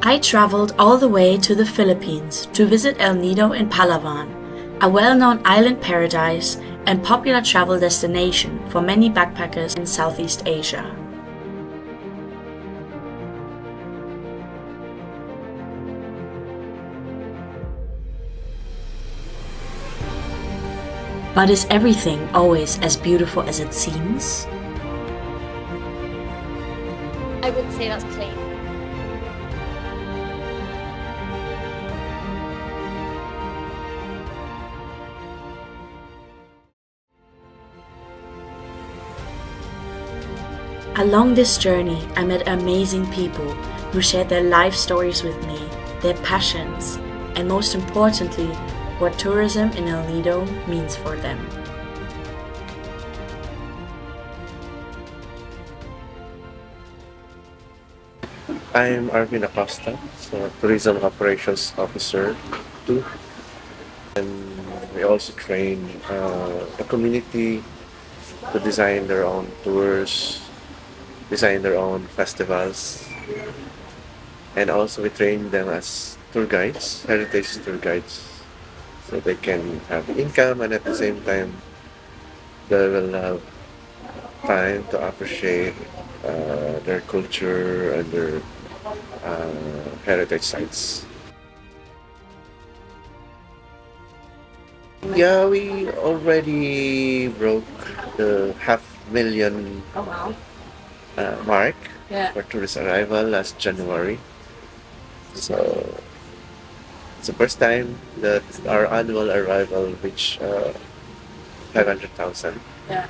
I traveled all the way to the Philippines to visit El Nido in Palawan, a well-known island paradise and popular travel destination for many backpackers in Southeast Asia. But is everything always as beautiful as it seems? I would say that's clean. Along this journey, I met amazing people who shared their life stories with me, their passions, and most importantly, what tourism in El Nido means for them. I'm Arvin Acosta, so Tourism Operations Officer too. And we also train the community to design their own tours, design their own festivals, and also we train them as tour guides, heritage tour guides, so they can have income and at the same time they will have time to appreciate their culture and their heritage sites. Yeah, we already broke the 500,000 Oh wow. mark Yeah. for tourist arrival last January. So it's the first time that our annual arrival reached 500,000. Yeah.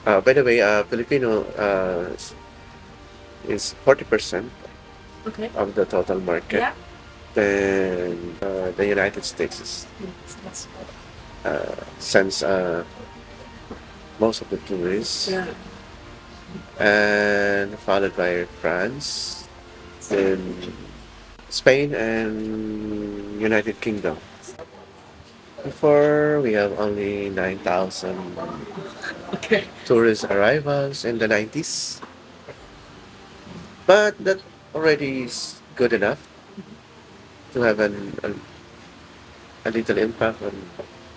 By the way, Filipino is 40% Okay. of the total market. Yeah. Then the United States is, sends most of the tourists, Yeah. and followed by France, then Spain and United Kingdom. Before we have only 9,000 Okay. tourist arrivals in the 90s, but that already is good enough to have a little impact on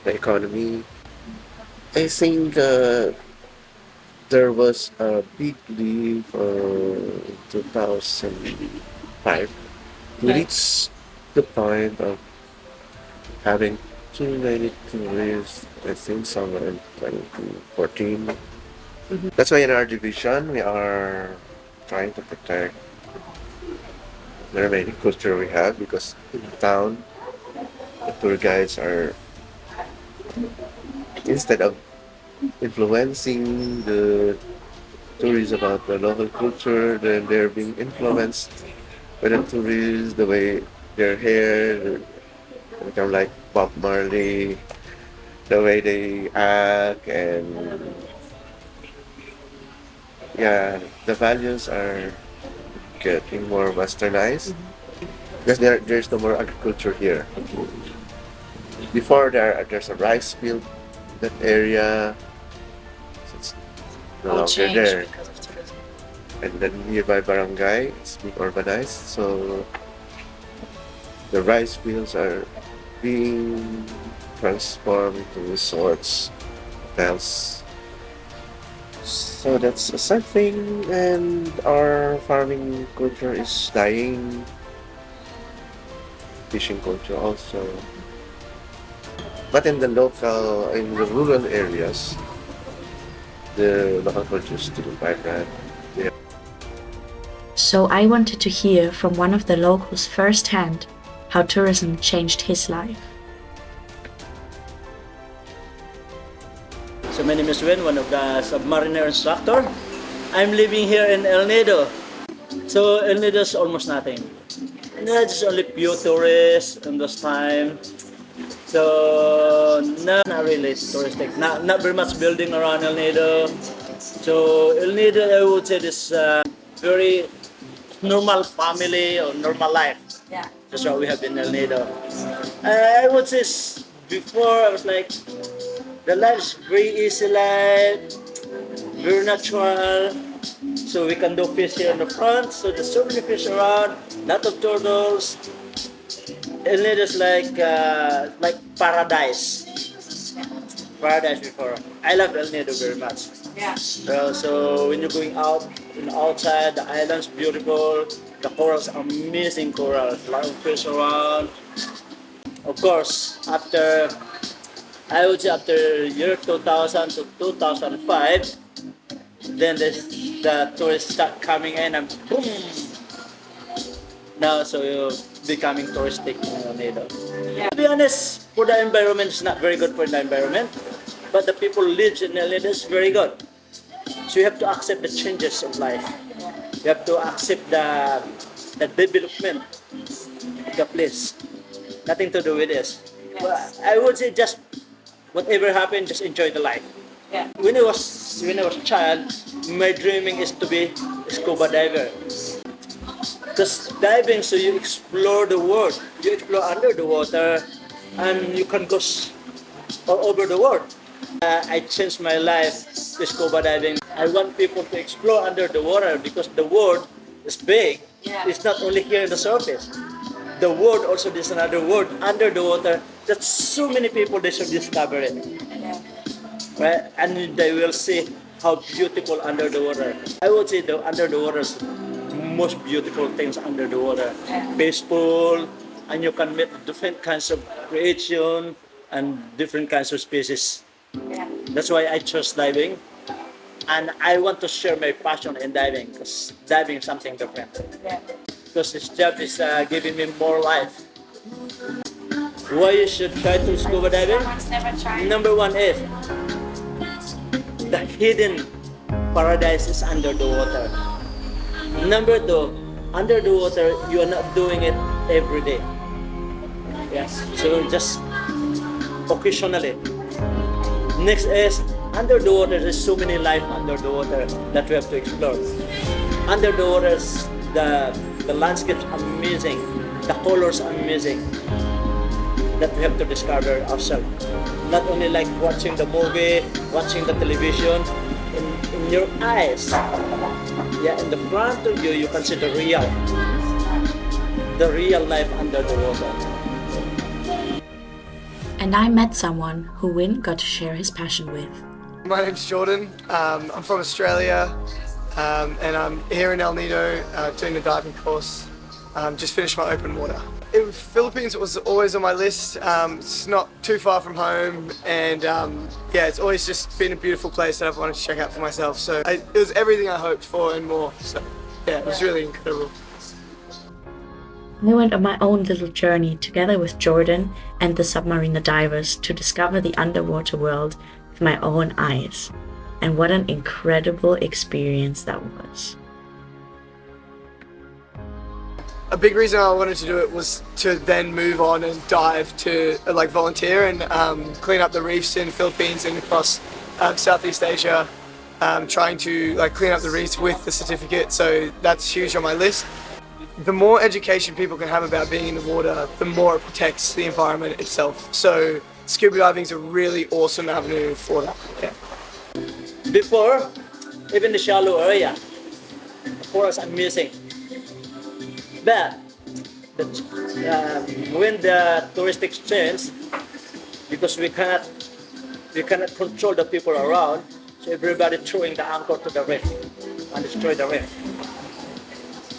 the economy. I think there was a big leap in 2005. We reached the point of having too many tourists, I think somewhere in 2014. That's why in our division we are trying to protect the remaining culture we have, because in town the tour guides are, instead of influencing the tourists about the local culture, then they're being influenced by the tourists, the way their hair, they become like Bob Marley, the way they act, and yeah, the values are getting more westernized because there's no more agriculture here. Before there's a rice field in that area, so it's no longer there. Because of tourism. And the nearby barangay is being urbanized, so the rice fields are being transformed into resorts, hotels. So that's a sad thing, and our farming culture is dying. Fishing culture also. But in the rural areas, the local culture is still vibrant. So I wanted to hear from one of the locals firsthand how tourism changed his life. So my name is Win, one of the submariner instructor. I'm living here in El Nido. So El Nido is almost nothing. Just only few tourists in this time. So not really touristic. Not very much building around El Nido. So El Nido, I would say, this very normal family or normal life. Yeah. That's what we have in El Nido. I would say before I was like, the life is very easy life. very natural. So we can do fish here in the front. So there's so many fish around, lot of turtles. And it is like paradise. Paradise before. I love El Nido very much. Yeah. So when you're going out, outside, the island's beautiful. The corals are amazing corals. A lot of fish around. Of course, I would say after year 2000 to 2005, then the tourists start coming in and boom. Now, so you're becoming touristic in Nido. Yeah. To be honest, for the environment, it's not very good for the environment, but the people lives in Nido is very good. So you have to accept the changes of life. You have to accept the development of the place. Nothing to do with this. Yes. But I would say just whatever happened, just enjoy the life. Yeah. When I was a child, my dreaming is to be a scuba diver. Because diving, so you explore the world. You explore under the water, and you can go all over the world. I changed my life to scuba diving. I want people to explore under the water because the world is big. Yeah. It's not only here on the surface. The world also, there's another world under the water. There's so many people they should discover it. Yeah. Right? And they will see how beautiful under the water. I would say the under the water is most beautiful things under the water. Yeah. Peaceful, and you can meet different kinds of creation and different kinds of species. Yeah. That's why I chose diving. And I want to share my passion in diving because diving is something different. Yeah. Because this job is giving me more life. Why you should try to scuba diving? Someone's never tried. Number one is the hidden paradise is under the water. Number two, under the water, you are not doing it every day. Yes, so just occasionally. Next is, under the water, there's so many life under the water that we have to explore. Under the water, the landscape's amazing, the colors are amazing, that we have to discover ourselves. Not only like watching the movie, watching the television, in your eyes. Yeah, in the front of you, you can see the real life under the water. And I met someone who Win got to share his passion with. My name's Jordan. I'm from Australia, and I'm here in El Nido doing a diving course. Just finished my open water. Philippines was always on my list. It's not too far from home, and yeah, it's always just been a beautiful place that I've wanted to check out for myself. So it was everything I hoped for and more. So yeah, it was really incredible. I went on my own little journey together with Jordan and the submarine divers to discover the underwater world with my own eyes. And what an incredible experience that was. A big reason I wanted to do it was to then move on and dive to like volunteer and clean up the reefs in the Philippines and across Southeast Asia, trying to like clean up the reefs with the certificate. So that's huge on my list. The more education people can have about being in the water, the more it protects the environment itself. So scuba diving is a really awesome avenue for that. Yeah. Before, even the shallow area, the corals are missing. But when the touristics change, because we cannot control the people around, so everybody throwing the anchor to the reef and destroy the reef.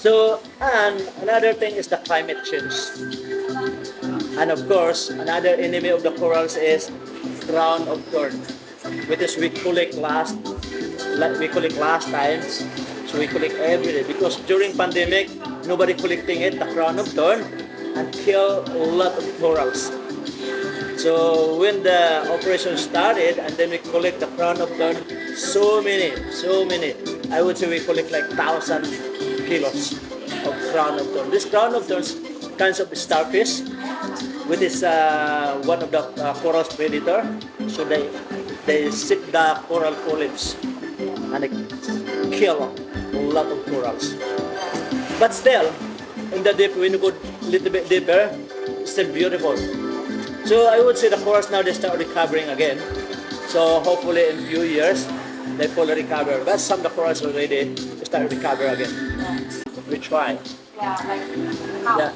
So, and another thing is the climate change. And of course, another enemy of the corals is crown of thorn, which is we collect last time. So we collect every day because during pandemic, nobody collecting it, the crown of thorn, and kill a lot of corals. So when the operation started, and then we collect the crown of thorn, so many. I would say we collect like 1,000 kilos of crown of thorn. This crown of thorns kinds of starfish, which is one of the coral's predator. So they sip the coral polyps and they kill a lot of corals. But still, in the deep, when you go a little bit deeper, it's still beautiful. So I would say the corals now they start recovering again. So hopefully in a few years, they fully recover. But some of the corals already start to recover again. We try. Yeah.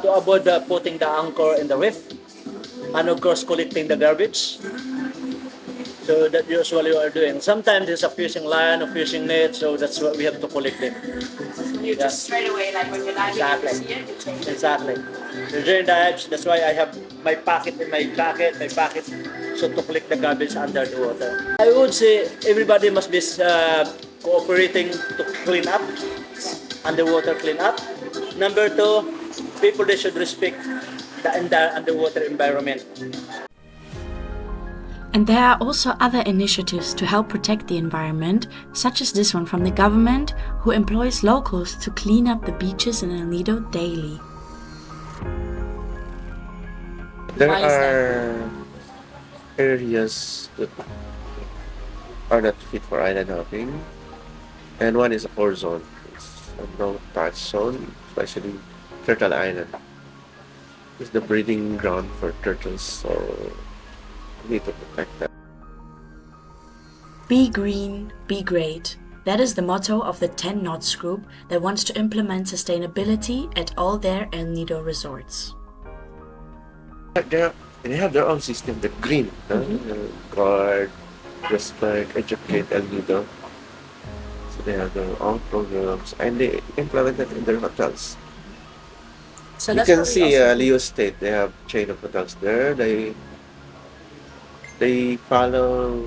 To avoid putting the anchor in the reef, and of course collecting the garbage. So that usually we are doing. Sometimes it's a fishing line or fishing net, so that's what we have to collect it. So you just straight away, like when you're diving Exactly. here, you change it. Exactly. So during dives, that's why I have my pocket in my jacket, so to collect the garbage under the water. I would say everybody must be cooperating to clean up, underwater clean up. Number two, people they should respect the underwater environment. And there are also other initiatives to help protect the environment, such as this one from the government, who employs locals to clean up the beaches in El Nido daily. There Why is that? are areas that are not fit for island hopping, and one is a core zone. It's a no-touch zone, especially Turtle Island. It's the breeding ground for turtles, so we need to protect that. Be green, be great. That is the motto of the 10 Knots group that wants to implement sustainability at all their El Nido resorts. They have their own system, the green, guard, respect, educate, El Nido. So they have their own programs, and they implement it in their hotels. So You can see Leo State, they have chain of hotels there. They follow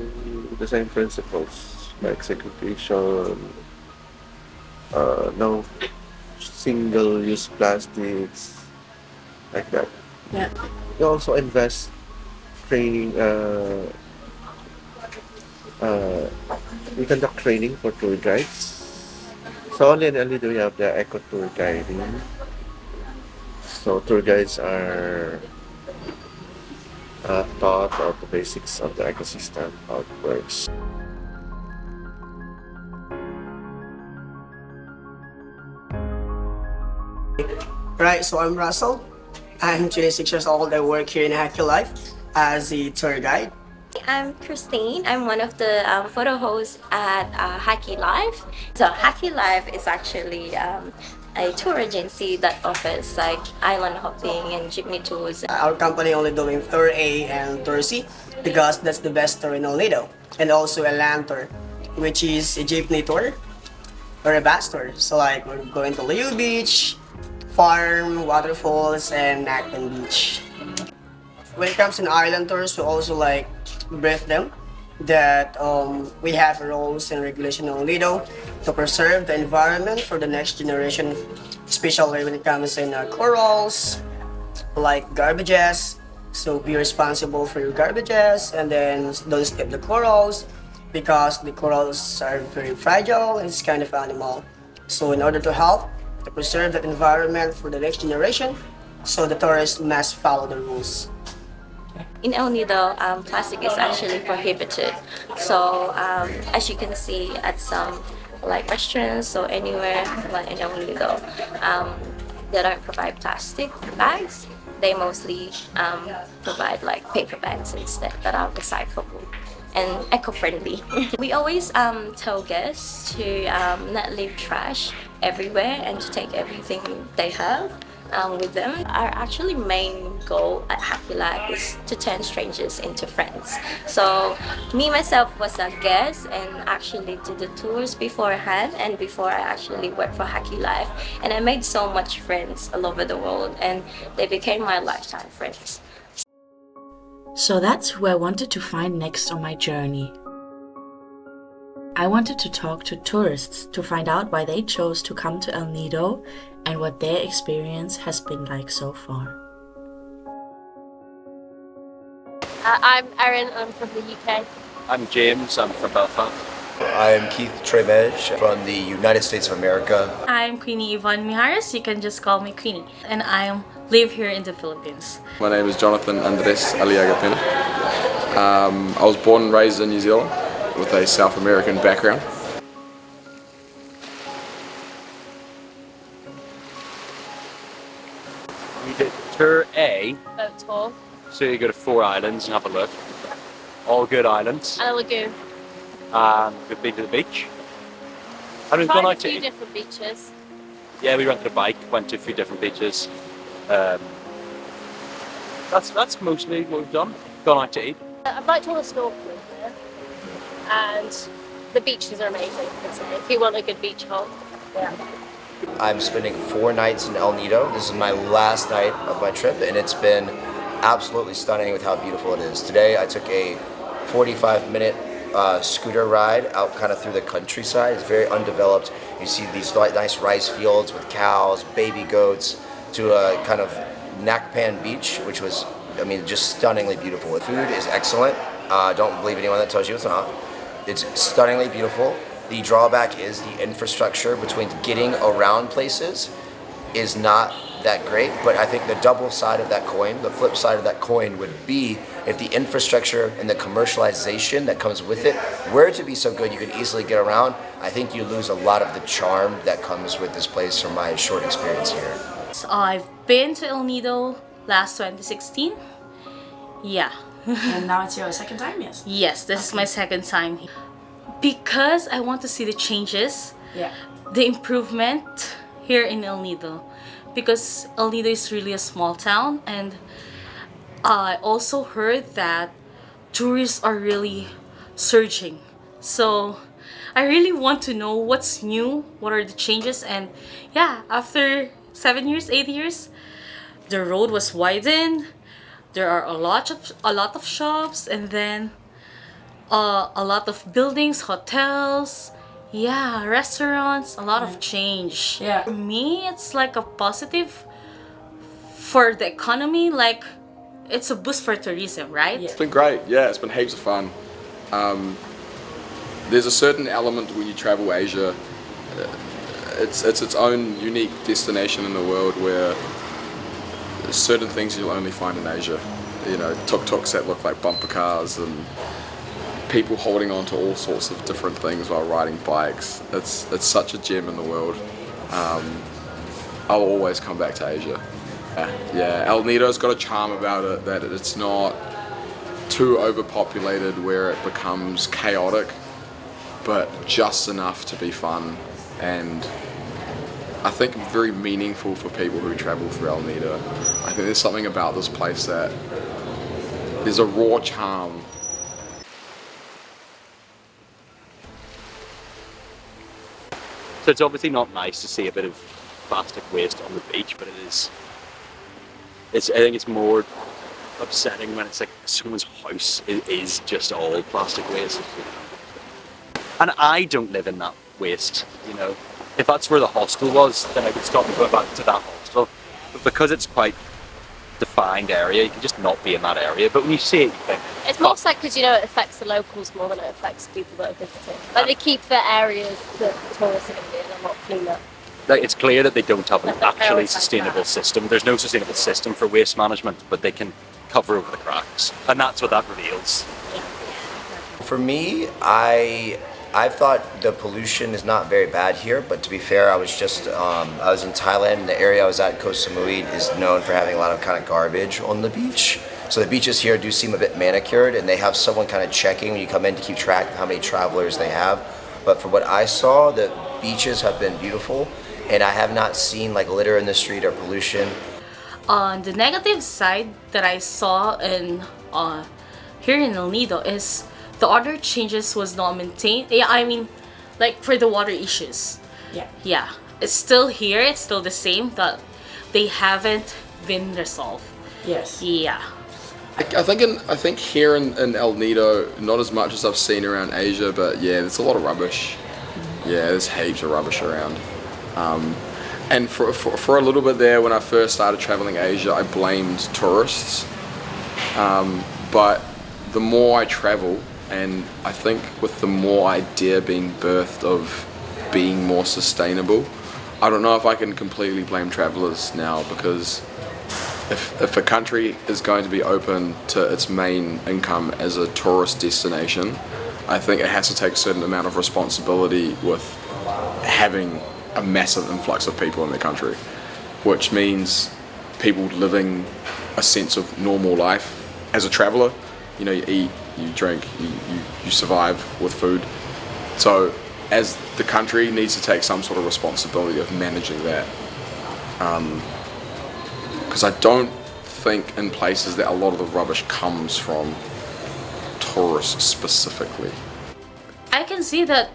the same principles like segregation, no single-use plastics, like that. Yeah. They also invest training. We conduct training for tour guides. So only in El Nido we have the eco tour guiding. So tour guides are taught of the basics of the ecosystem, how it works. Right, so I'm Russell. I'm 26 years old. I work here in Hacky Life as a tour guide. I'm Christine. I'm one of the photo hosts at Hacky Life. So Hacky Life is actually a tour agency that offers like island hopping and jeepney tours. Our company only doing Tour A and Tour C because that's the best tour in El Nido. And also a land tour, which is a jeepney tour or a bus tour. So like we're going to Leo Beach, Farm, Waterfalls, and Acton Beach. When it comes to island tours, we also like brief them that we have rules and regulation in El Nido to preserve the environment for the next generation, especially when it comes in corals, like garbages. So be responsible for your garbages and then don't step the corals because the corals are very fragile and it's kind of animal. So in order to help to preserve that environment for the next generation, so the tourists must follow the rules. In El Nido, plastic is actually prohibited. So as you can see at some like restaurants or anywhere like in El Nido, they don't provide plastic bags. They mostly provide like paper bags instead that are recyclable and eco-friendly. We always tell guests to not leave trash everywhere and to take everything they have with them. Our actually main goal at Hacky Life is to turn strangers into friends. So me myself was a guest and actually did the tours beforehand and before I actually worked for Hacky Life, and I made so much friends all over the world and they became my lifetime friends. So that's who I wanted to find next on my journey. I wanted to talk to tourists to find out why they chose to come to El Nido and what their experience has been like so far. I'm Erin, I'm from the UK. I'm James, I'm from Belfast. I'm Keith Tremege from the United States of America. I'm Queenie Yvonne Mijares, you can just call me Queenie, and I live here in the Philippines. My name is Jonathan Andres Aliagapena. I was born and raised in New Zealand with a South American background. We did Tour A, Boat tour so you go to 4 islands and have a look. All good islands. and a lagoon. and we've been to the beach. And we've gone Tried a out to few eat. different beaches. Yeah, we rented a bike, went to a few different beaches. That's mostly what we've done. Gone out to eat. I've liked all the snorkeling here, and the beaches are amazing. If you want a good beach hop, yeah. I'm spending 4 nights in El Nido. This is my last night of my trip, and it's been absolutely stunning with how beautiful it is. Today I took a 45-minute scooter ride out kind of through the countryside. It's very undeveloped. You see these nice rice fields with cows, baby goats, to a kind of Nakpan beach, which was, I mean, just stunningly beautiful. The food is excellent. Don't believe anyone that tells you it's not. It's stunningly beautiful. The drawback is the infrastructure between getting around places is not that great, but I think the double side of that coin, the flip side of that coin would be if the infrastructure and the commercialization that comes with it were to be so good you could easily get around. I think you lose a lot of the charm that comes with this place from my short experience here. I've been to El Nido last 2016. Yeah. And now it's your second time, yes? Yes, this is my second time. Because I want to see the changes, Yeah. the improvement here in El Nido. Because El Nido is really a small town, and I also heard that tourists are really surging. So I really want to know what's new, what are the changes, and yeah, after 7 years, 8 years, the road was widened. There are a lot of shops, and then a lot of buildings, hotels, yeah, restaurants, a lot of change. Yeah. For me, it's like a positive for the economy, like it's a boost for tourism, right? Yeah. It's been great, yeah, it's been heaps of fun. There's a certain element when you travel Asia, it's its own unique destination in the world where there's certain things you'll only find in Asia. You know, tuk-tuks that look like bumper cars and people holding on to all sorts of different things while riding bikes. It's such a gem in the world. I'll always come back to Asia. Yeah, El Nido's got a charm about it that it's not too overpopulated where it becomes chaotic, but just enough to be fun, and I think very meaningful for people who travel through El Nido. I think there's something about this place that there's a raw charm. So it's obviously not nice to see a bit of plastic waste on the beach, but I think it's more upsetting when it's like someone's house is just all plastic waste. And I don't live in that waste, you know. If that's where the hostel was, then I could stop and go back to that hostel. But because it's quite defined area, you can just not be in that area. But when you see it, you think... It's more sad because, you know, it affects the locals more than it affects people that are visiting. Like, they keep the areas that tourists are going to be in a lot cleaner. Like, it's clear that they don't have an Like, actually prioritize sustainable that. system. There's no sustainable system for waste management, but they can cover over the cracks. And that's what that reveals. For me, I've thought the pollution is not very bad here, but to be fair, I was in Thailand. The area I was at, Koh Samui, is known for having a lot of kind of garbage on the beach. So the beaches here do seem a bit manicured, and they have someone kind of checking when you come in to keep track of how many travelers they have. But from what I saw, the beaches have been beautiful, and I have not seen like litter in the street or pollution. On the negative side that I saw in here in El Nido is the other changes was not maintained. Yeah, I mean, like for the water issues. Yeah. Yeah, it's still here. It's still the same. That they haven't been resolved. Yes. Yeah. I think here in El Nido, not as much as I've seen around Asia, but yeah, there's a lot of rubbish. Yeah, there's heaps of rubbish around. And for a little bit there, when I first started traveling Asia, I blamed tourists. But the more I travel, and I think with the more idea being birthed of being more sustainable, I don't know if I can completely blame travelers now, because if a country is going to be open to its main income as a tourist destination, I think it has to take a certain amount of responsibility with having a massive influx of people in the country, which means people living a sense of normal life as a traveller. You know, you eat, you drink, you survive with food. So as the country needs to take some sort of responsibility of managing that. Because I don't think in places that a lot of the rubbish comes from tourists specifically. I can see that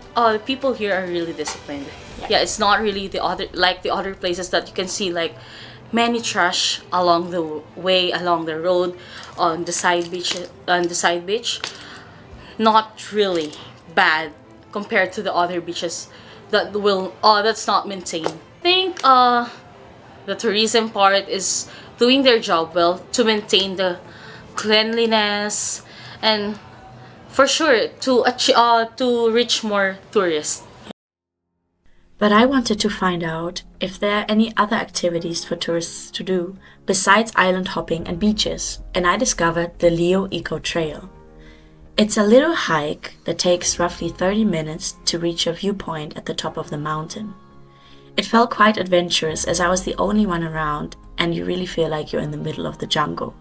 people here are really disciplined. Yeah, it's not really the other places that you can see like many trash along the way, along the road, on the side beach. Not really bad compared to the other beaches that's not maintained. I think the tourism part is doing their job well to maintain the cleanliness and for sure to reach more tourists. But I wanted to find out if there are any other activities for tourists to do besides island hopping and beaches, and I discovered the Leo Eco Trail. It's a little hike that takes roughly 30 minutes to reach a viewpoint at the top of the mountain. It felt quite adventurous as I was the only one around, and you really feel like you're in the middle of the jungle.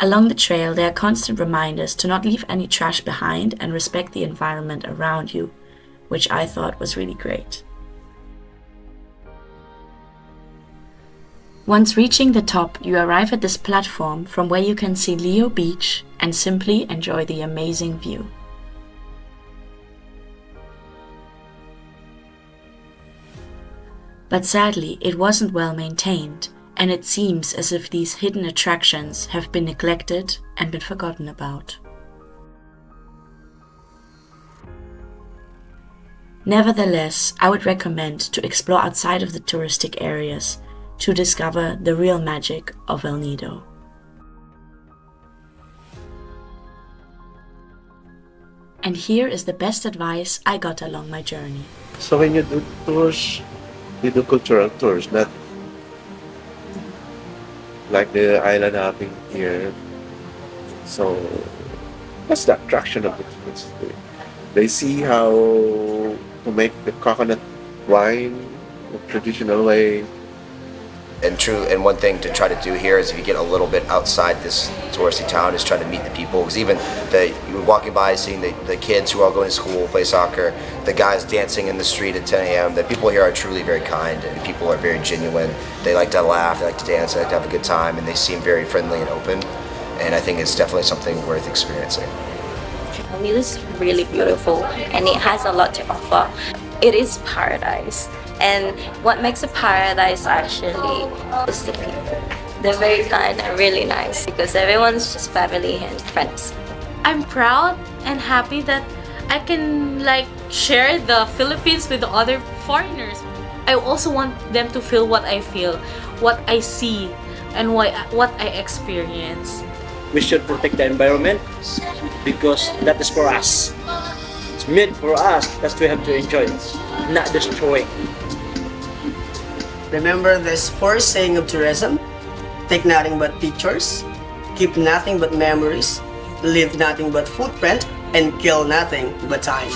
Along the trail, there are constant reminders to not leave any trash behind and respect the environment around you, which I thought was really great. Once reaching the top, you arrive at this platform from where you can see Leo Beach and simply enjoy the amazing view. But sadly, it wasn't well maintained, and it seems as if these hidden attractions have been neglected and been forgotten about. Nevertheless, I would recommend to explore outside of the touristic areas to discover the real magic of El Nido. And here is the best advice I got along my journey. So when you do tours, you do cultural tours, not like the island hopping here. So that's the attraction of the tourists. They see how to make the coconut wine the traditional way. And one thing to try to do here is if you get a little bit outside this touristy town is try to meet the people, because even you're walking by seeing the kids who are going to school, play soccer, the guys dancing in the street at 10 a.m. The people here are truly very kind and people are very genuine. They like to laugh, they like to dance, they like to have a good time, and they seem very friendly and open, and I think it's definitely something worth experiencing. It is really beautiful and it has a lot to offer. It is paradise. And what makes a paradise actually is the people. They're very kind and really nice because everyone's just family and friends. I'm proud and happy that I can share the Philippines with the other foreigners. I also want them to feel what I feel, what I see, and what I experience. We should protect the environment because that is for us. It's made for us, that's we have to enjoy it, not destroy it. Remember this first saying of tourism: take nothing but pictures, keep nothing but memories, leave nothing but footprint, and kill nothing but time.